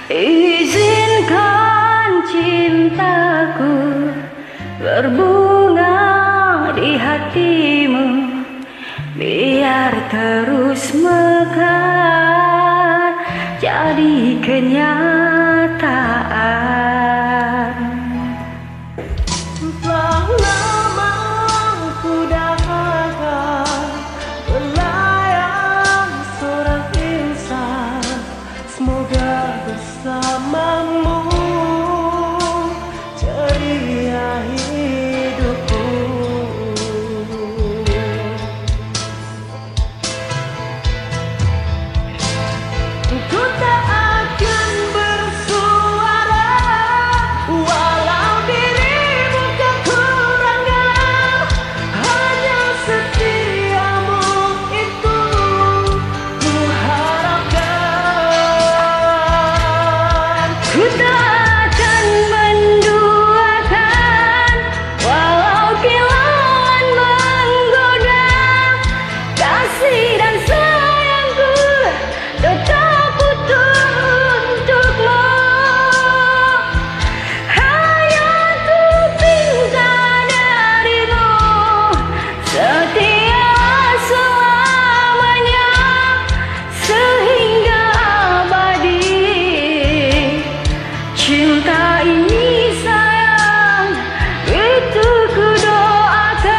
Izinkan cintaku berbunga di hatimu, biar terus mekar jadi kenyataan. Telah lama ku dapatkan melayang seorang insan, semoga bersamamu ceria hidupku. Ku tak akan bersuara walau dirimu kekurangan, hanya setiamu itu ku harapkan. Ku tak akan menduakan walau kilauan menggoda, kasih dan sayangku tetap utuh untukmu. Hanya ku minta darimu, setia selamanya sehingga abadi. Cinta ini sayang, itu ku doakan.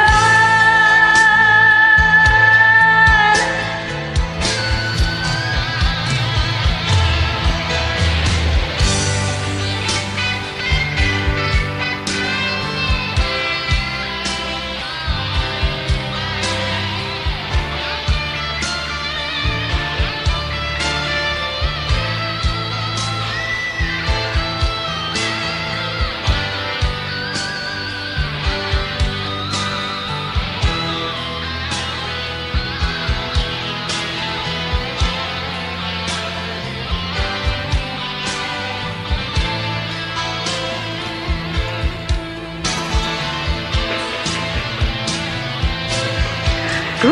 Ku